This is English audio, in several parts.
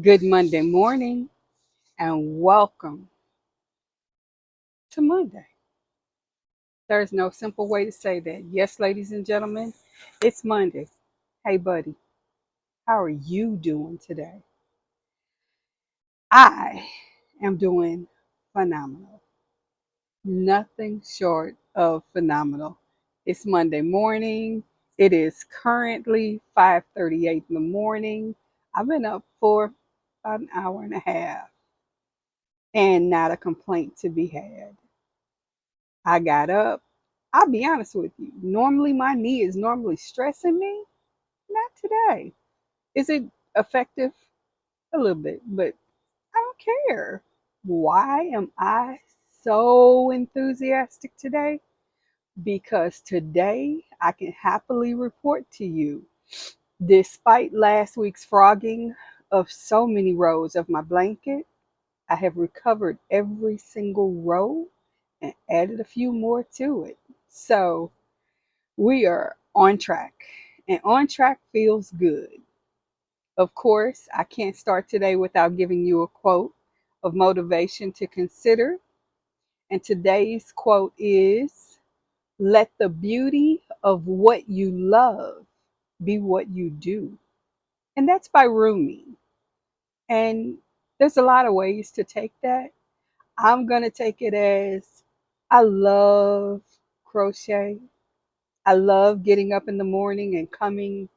Good Monday morning and welcome to Monday. There's no simple way to say that. Yes, ladies and gentlemen, it's Monday. Hey, buddy, how are you doing today? I am doing phenomenal. Nothing short of phenomenal. It's Monday morning. It is currently 5:38 in the morning. I've been up for about an hour and a half and not a complaint to be had. I got up. I'll be honest with you. Normally, my knee is normally stressing me. Not today. Is it effective? A little bit, but I don't care. Why am I so enthusiastic today? Because today I can happily report to you, despite last week's frogging of so many rows of my blanket, I have recovered every single row and added a few more to it. So we are on track, and on track feels good. Of course, I can't start today without giving you a quote of motivation to consider. And today's quote is, let the beauty of what you love be what you do. And that's by Rumi. And there's a lot of ways to take that. I'm going to take it as I love crochet. I love getting up in the morning and coming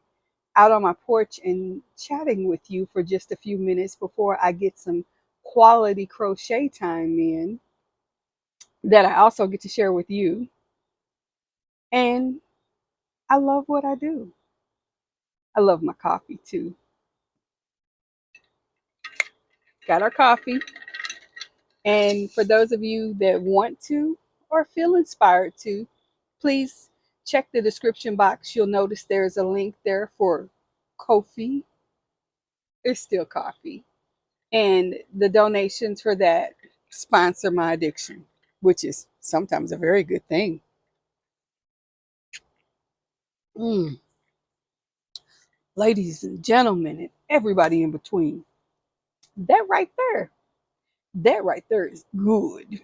out on my porch and chatting with you for just a few minutes before I get some quality crochet time in that I also get to share with you. And I love what I do. I love my coffee too. Got our coffee. And for those of you that want to or feel inspired to, please check the description box. You'll notice there's a link there for Ko-fi. It's still coffee. And the donations for that sponsor my addiction, which is sometimes a very good thing. Mm, ladies and gentlemen, and everybody in between, that right there, that right there is good.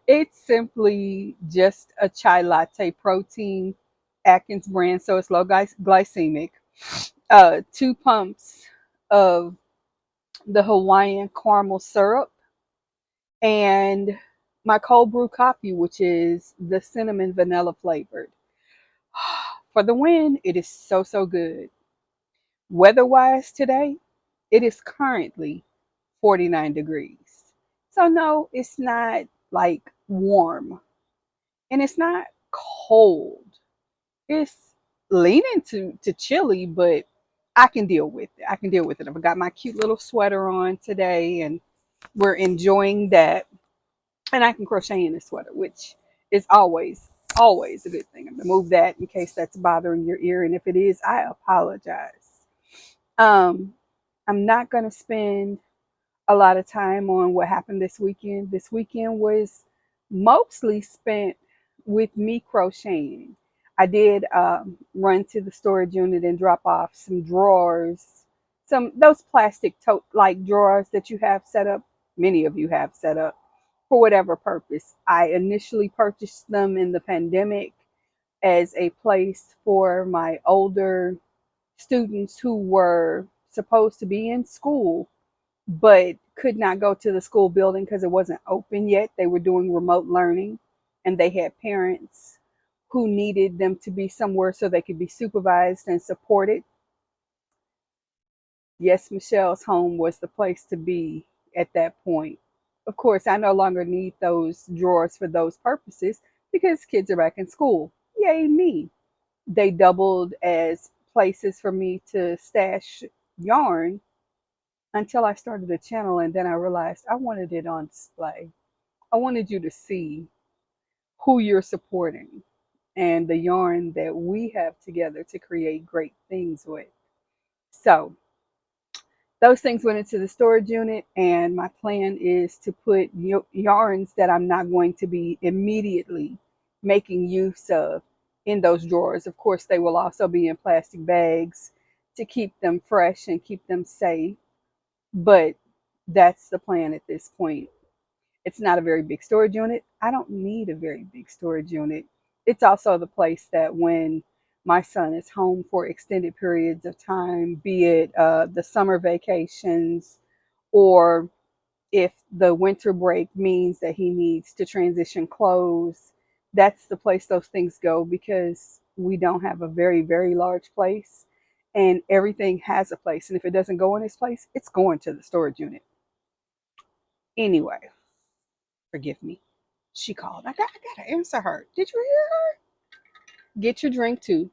It's simply just a chai latte protein, Atkins brand, so it's low glycemic. 2 pumps of the Hawaiian caramel syrup, and my cold brew coffee, which is the cinnamon vanilla flavored. For the win, it is so, so good. Weather wise today, it is currently 49 degrees. So, no, it's not like warm and it's not cold. It's leaning to chilly, but I can deal with it. I can deal with it. I've got my cute little sweater on today and we're enjoying that. And I can crochet in a sweater, which is always a good thing. I'm gonna move that in case that's bothering your ear, and if it is, I apologize. Um, I'm not gonna spend a lot of time on what happened this weekend. This weekend was mostly spent with me crocheting. I did run to the storage unit and drop off some drawers, some those plastic tote like drawers that you have set up. Many of you have set up for whatever purpose. I initially purchased them in the pandemic as a place for my older students who were supposed to be in school but could not go to the school building because it wasn't open yet. They were doing remote learning and they had parents who needed them to be somewhere so they could be supervised and supported. Yes, Michelle's home was the place to be at that point. Of course, I no longer need those drawers for those purposes because kids are back in school. Yay, me. They doubled as places for me to stash yarn until I started a channel and then I realized I wanted it on display. I wanted you to see who you're supporting and the yarn that we have together to create great things with. So, those things went into the storage unit, and my plan is to put yarns that I'm not going to be immediately making use of in those drawers. Of course, they will also be in plastic bags to keep them fresh and keep them safe. but that's the plan at this point. It's not a very big storage unit. I don't need a very big storage unit. It's also the place that when my son is home for extended periods of time, be it the summer vacations, or if the winter break means that he needs to transition clothes, that's the place those things go, because we don't have a very, very large place, and everything has a place. And if it doesn't go in its place, it's going to the storage unit. Anyway, forgive me. She called. I gotta answer her. Did you hear her? Get your drink too.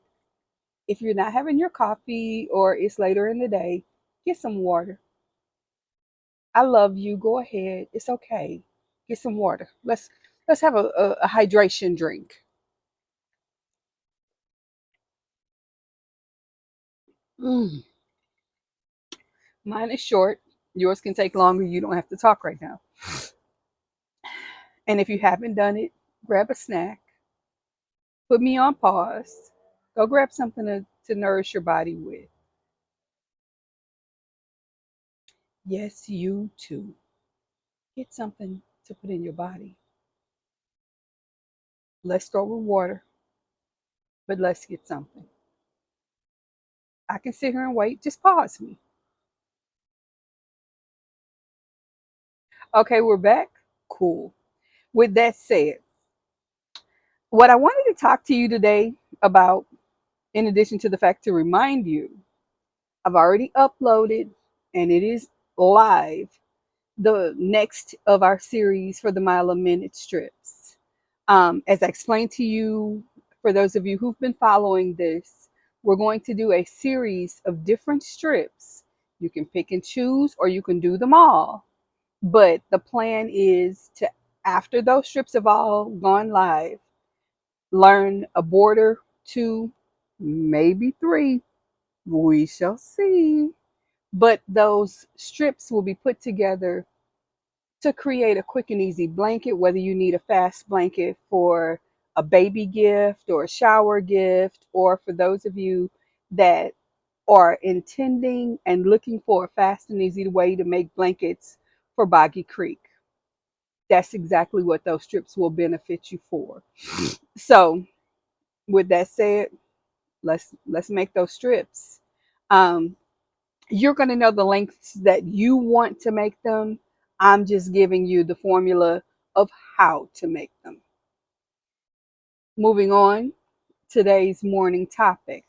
If you're not having your coffee or it's later in the day, get some water. I love you. Go ahead. It's okay. Get some water. Let's have a hydration drink. Mm. Mine is short. Yours can take longer. You don't have to talk right now. And if you haven't done it, grab a snack. Put me on pause. Go grab something to nourish your body with. Yes, you too. Get something to put in your body. Let's start with water, but let's get something. I can sit here and wait. Just pause me. Okay, we're back. Cool. With that said, what I wanted to talk to you today about, in addition to the fact to remind you, I've already uploaded and it is live, the next of our series for the Mile a Minute strips. As I explained to you, for those of you who've been following this, we're going to do a series of different strips. You can pick and choose, or you can do them all. But the plan is to, after those strips have all gone live, learn a border, two, maybe three. We shall see. But those strips will be put together to create a quick and easy blanket, whether you need a fast blanket for a baby gift or a shower gift, or for those of you that are intending and looking for a fast and easy way to make blankets for Boggy Creek. That's exactly what those strips will benefit you for. So, with that said, let's make those strips. Um, you're going to know the lengths that you want to make them. I'm just giving you the formula of how to make them. Moving on, today's morning topic: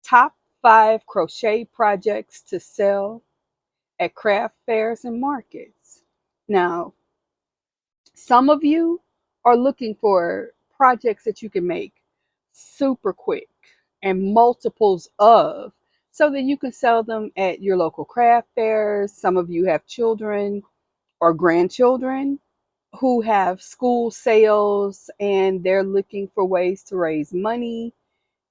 top 5 crochet projects to sell at craft fairs and markets. Now, some of you are looking for projects that you can make super quick and multiples of, so that you can sell them at your local craft fairs. Some of you have children or grandchildren who have school sales and they're looking for ways to raise money.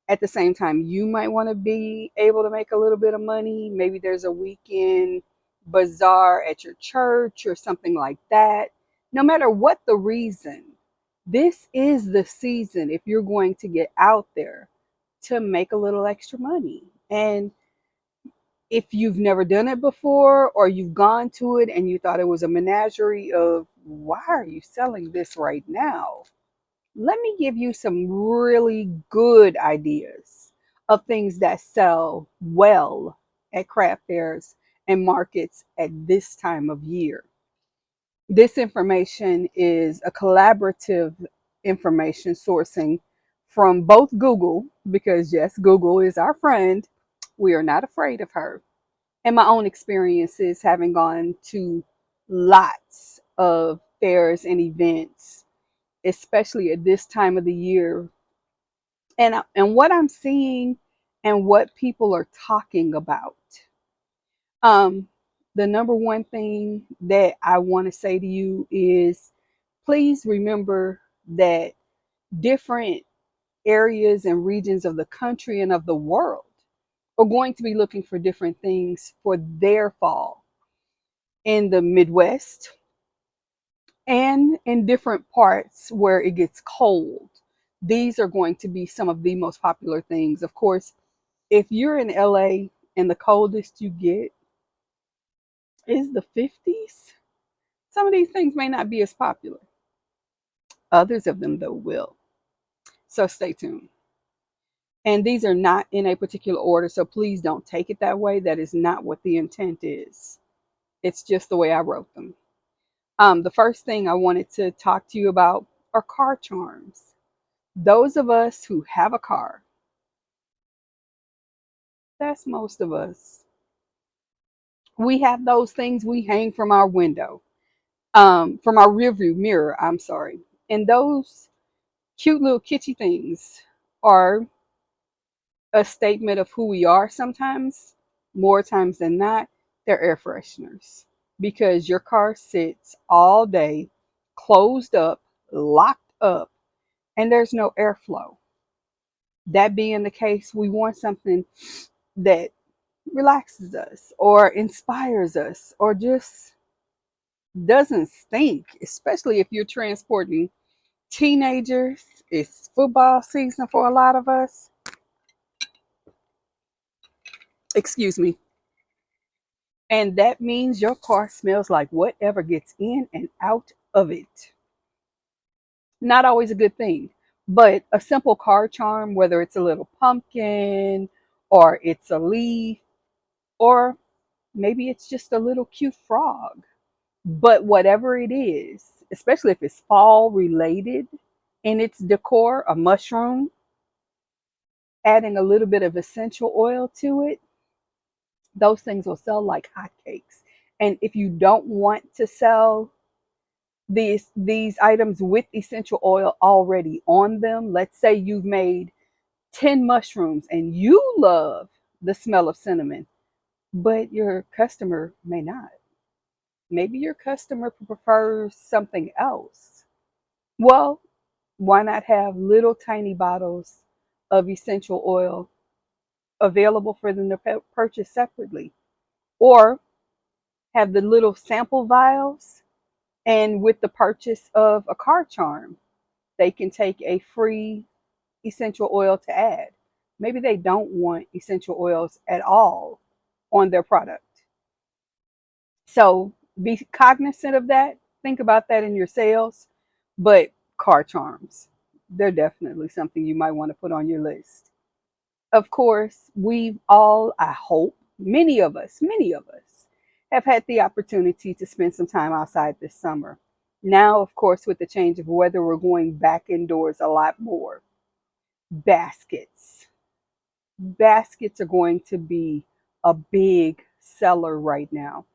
At the same time, you might want to be able to make a little bit of money. Maybe there's a weekend bazaar at your church or something like that. No matter what the reason, this is the season, if you're going to get out there, to make a little extra money. And if you've never done it before, or you've gone to it and you thought it was a menagerie of, why are you selling this right now? Let me give you some really good ideas of things that sell well at craft fairs and markets at this time of year. This information is a collaborative information sourcing from both Google, because yes, Google is our friend. We are not afraid of her. And my own experiences, having gone to lots of fairs and events, especially at this time of the year, and what I'm seeing and what people are talking about. Um, the number one thing that I want to say to you is, please remember that different areas and regions of the country and of the world are going to be looking for different things for their fall. In the Midwest and in different parts where it gets cold, these are going to be some of the most popular things. Of course, if you're in LA and the coldest you get is the 50s. Some of these things may not be as popular. Others of them, though, will. So stay tuned. And these are not in a particular order, so please don't take it that way. That is not what the intent is. It's just the way I wrote them. The first thing I wanted to talk to you about are car charms. Those of us who have a car, that's most of us. We have those things we hang from our window, from our rearview mirror, I'm sorry. And those cute little kitschy things are a statement of who we are sometimes. More times than not, they're air fresheners because your car sits all day closed up, locked up, and there's no airflow. That being the case, we want something that relaxes us or inspires us or just doesn't stink, especially if you're transporting teenagers. It's football season for a lot of us. Excuse me. And that means your car smells like whatever gets in and out of it. Not always a good thing, but a simple car charm, whether it's a little pumpkin or it's a leaf or maybe it's just a little cute frog. But whatever it is, especially if it's fall related in its decor, a mushroom, adding a little bit of essential oil to it, those things will sell like hotcakes. And if you don't want to sell these items with essential oil already on them, let's say you've made 10 mushrooms and you love the smell of cinnamon, but your customer may not. Maybe your customer prefers something else. Well, why not have little tiny bottles of essential oil available for them to purchase separately? Or have the little sample vials, and with the purchase of a car charm, they can take a free essential oil to add. Maybe they don't want essential oils at all on their product. So be cognizant of that. Think about that in your sales. But car charms, they're definitely something you might want to put on your list. Of course, we've all, I hope, many of us have had the opportunity to spend some time outside this summer. Now, of course, with the change of weather, we're going back indoors a lot more. Baskets. Baskets are going to be a big seller right now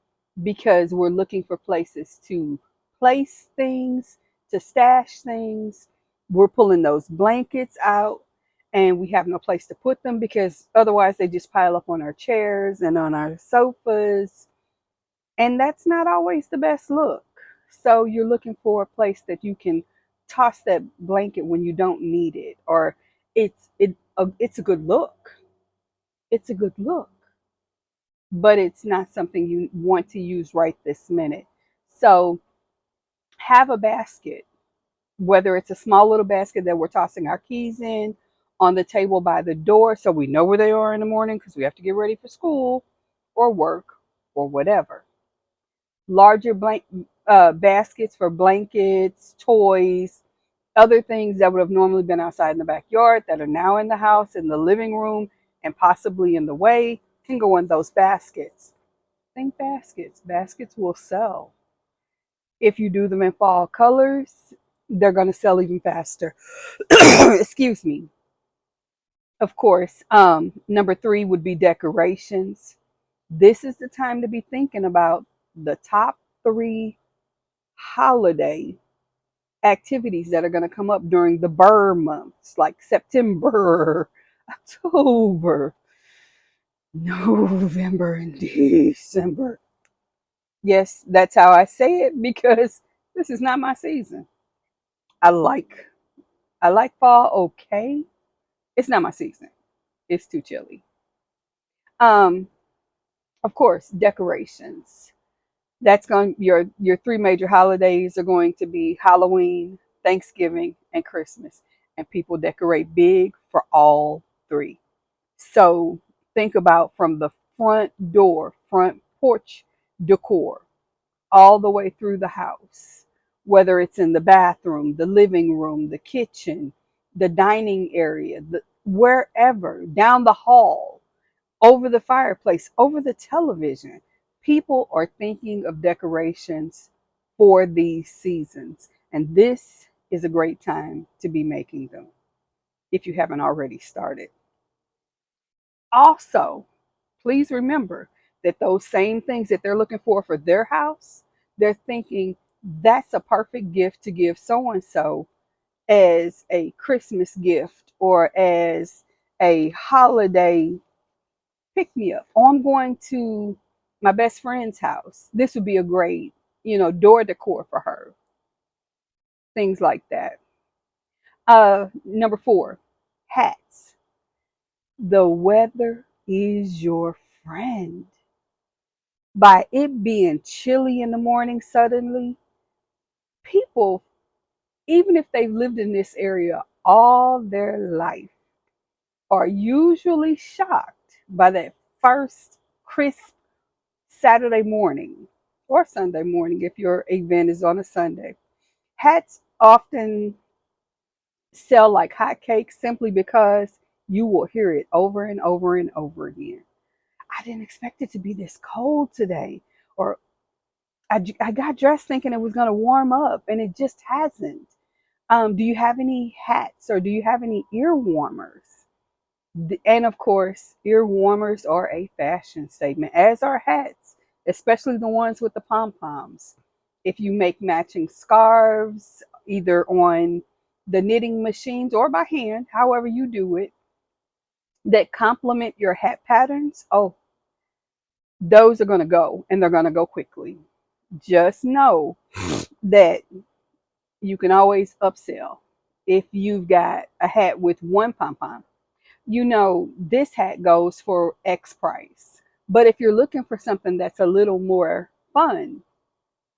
because we're looking for places to place things, to stash things. We're pulling those blankets out and we have no place to put them because otherwise they just pile up on our chairs and on our sofas. And that's not always the best look. So you're looking for a place that you can toss that blanket when you don't need it, or it's a good look. It's a good look, but it's not something you want to use right this minute. So have a basket, whether it's a small little basket that we're tossing our keys in on the table by the door so we know where they are in the morning because we have to get ready for school or work or whatever. Larger baskets for blankets, toys, other things that would have normally been outside in the backyard that are now in the house, in the living room, and possibly in the way can go in those baskets. Think baskets. Baskets will sell. If you do them in fall colors, they're going to sell even faster. Excuse me. Of course, number 3 would be decorations. This is the time to be thinking about the top 3 holiday activities that are going to come up during the burr months, like September, October, November, and December. Yes, that's how I say it because this is not my season. I like I like fall, okay. It's not my season. It's too chilly. Um, of course, decorations. That's going your 3 major holidays are going to be Halloween, Thanksgiving, and Christmas. And people decorate big for all 3. So think about from the front door, front porch decor all the way through the house, whether it's in the bathroom, the living room, the kitchen, the dining area, wherever, down the hall, over the fireplace, over the television. People are thinking of decorations for these seasons, and this is a great time to be making them if you haven't already started. Also, please remember that those same things that they're looking for their house, they're thinking that's a perfect gift to give so and so as a Christmas gift or as a holiday pick me up. Or I'm going to my best friend's house. This would be a great, door decor for her. Things like that. Number 4, hats. The weather is your friend. By it being chilly in the morning suddenly, people, even if they've lived in this area all their life, are usually shocked by that first crisp Saturday morning or Sunday morning if your event is on a Sunday. Hats often sell like hotcakes simply because you will hear it over and over and over again. I didn't expect it to be this cold today. Or I got dressed thinking it was going to warm up and it just hasn't. Do you have any hats or do you have any ear warmers? And of course, ear warmers are a fashion statement, as are hats, especially the ones with the pom poms. If you make matching scarves, either on the knitting machines or by hand, however you do it, that complement your hat patterns, oh, those are going to go and they're going to go quickly. Just know that you can always upsell. If you've got a hat with one pom pom, this hat goes for X price. But if you're looking for something that's a little more fun,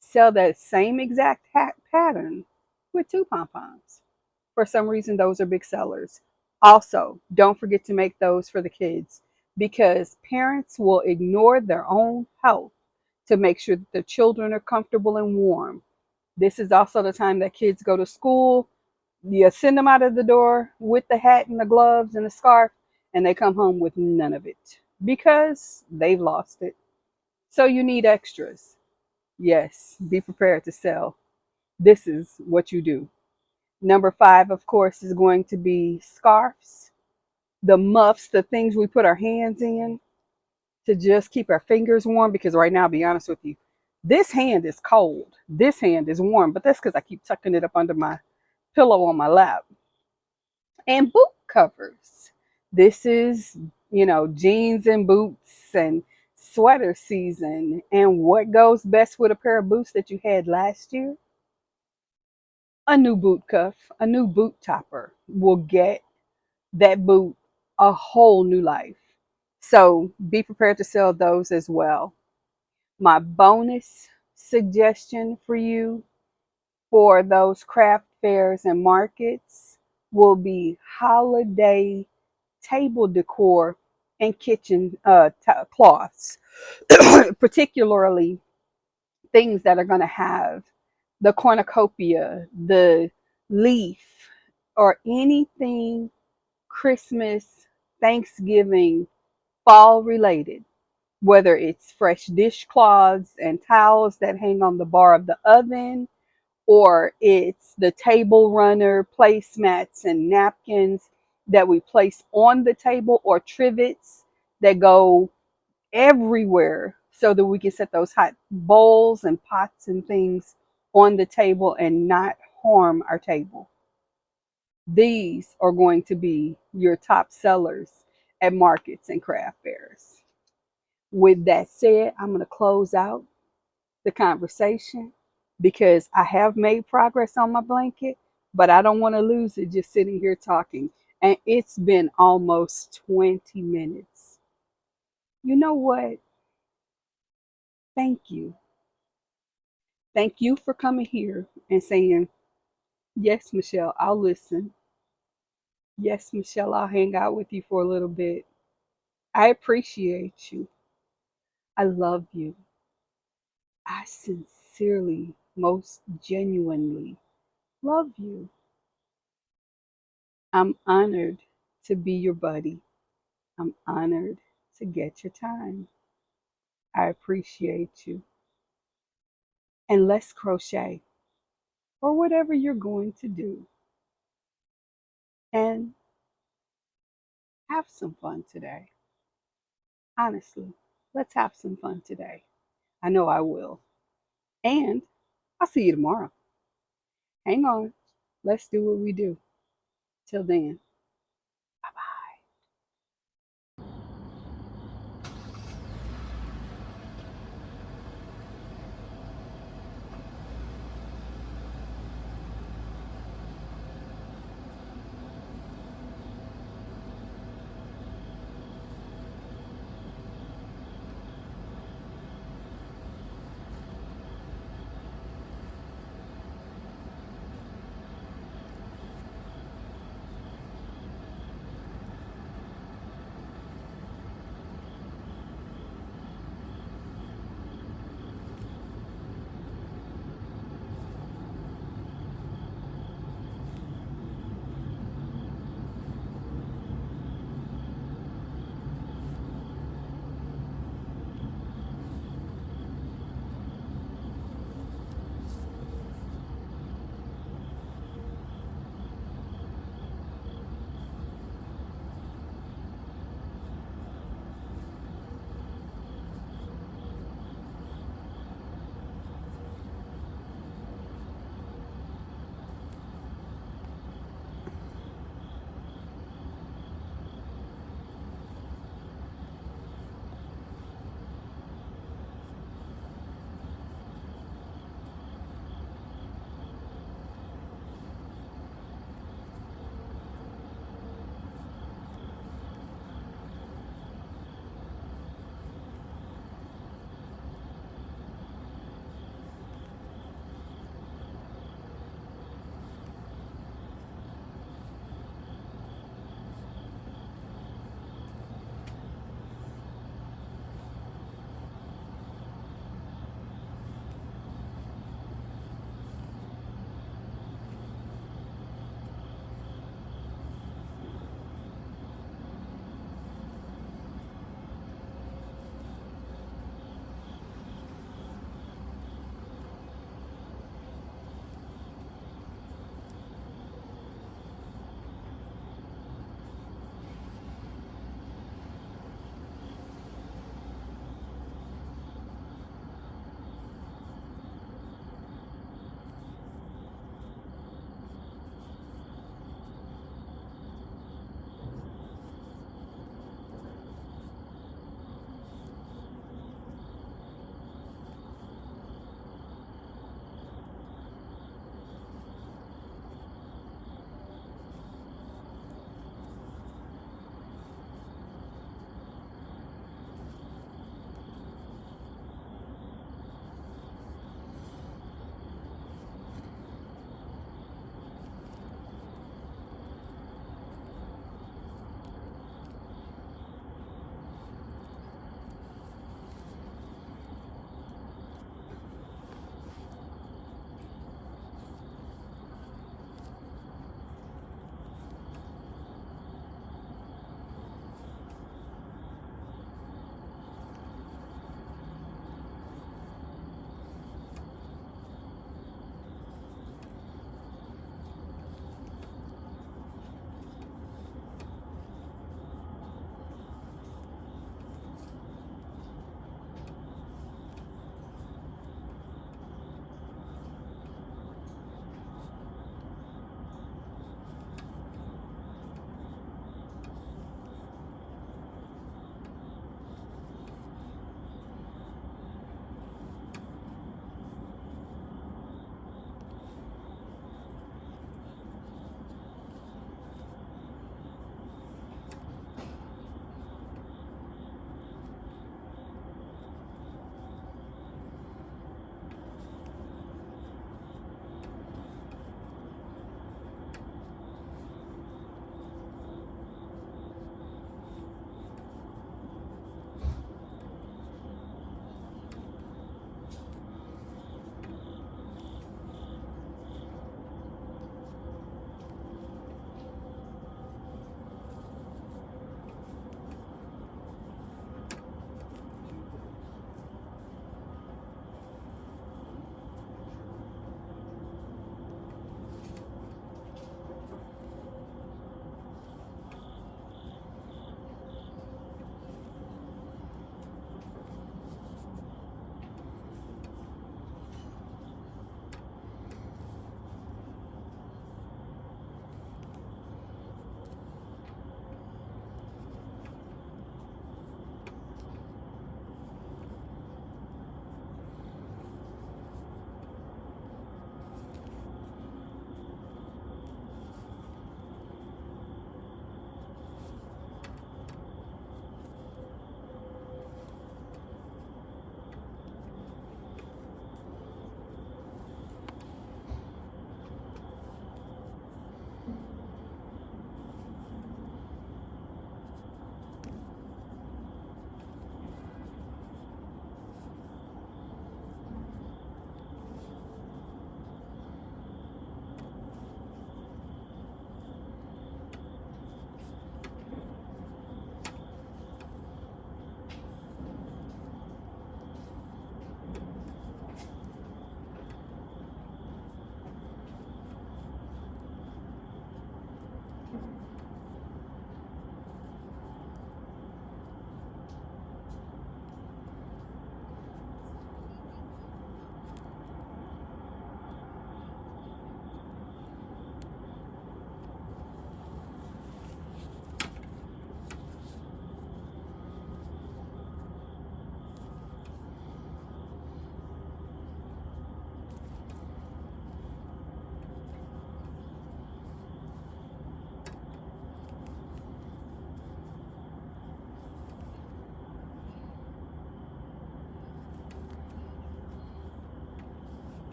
sell that same exact hat pattern with two pom poms. For some reason, those are big sellers. Also, don't forget to make those for the kids because parents will ignore their own health to make sure that their children are comfortable and warm. This is also the time that kids go to school. You send them out of the door with the hat and the gloves and the scarf, and they come home with none of it because they've lost it. So you need extras. Yes, be prepared to sell. This is what you do. Number 5, of course, is going to be scarves, the muffs, the things we put our hands in to just keep our fingers warm. Because right now, I'll be honest with you, this hand is cold. This hand is warm, but that's because I keep tucking it up under my pillow on my lap. And boot covers. This is, jeans and boots and sweater season. And what goes best with a pair of boots that you had last year? A new boot cuff, a new boot topper will get that boot a whole new life. So be prepared to sell those as well. My bonus suggestion for you for those craft fairs and markets will be holiday table decor and kitchen cloths, particularly things that are going to have the cornucopia, the leaf, or anything Christmas, Thanksgiving, fall related, whether it's fresh dishcloths and towels that hang on the bar of the oven, or it's the table runner placemats and napkins that we place on the table, or trivets that go everywhere so that we can set those hot bowls and pots and things on the table and not harm our table. These are going to be your top sellers at markets and craft fairs. With that said, I'm going to close out the conversation because I have made progress on my blanket, but I don't want to lose it just sitting here talking. And it's been almost 20 minutes. You know what? Thank you. Thank you for coming here and saying, yes, Michelle, I'll listen. Yes, Michelle, I'll hang out with you for a little bit. I appreciate you. I love you. I sincerely, most genuinely love you. I'm honored to be your buddy. I'm honored to get your time. I appreciate you. And let's crochet or whatever you're going to do and have some fun today. Honestly, let's have some fun today. I know I will. And I'll see you tomorrow. Hang on. Let's do what we do. Till then.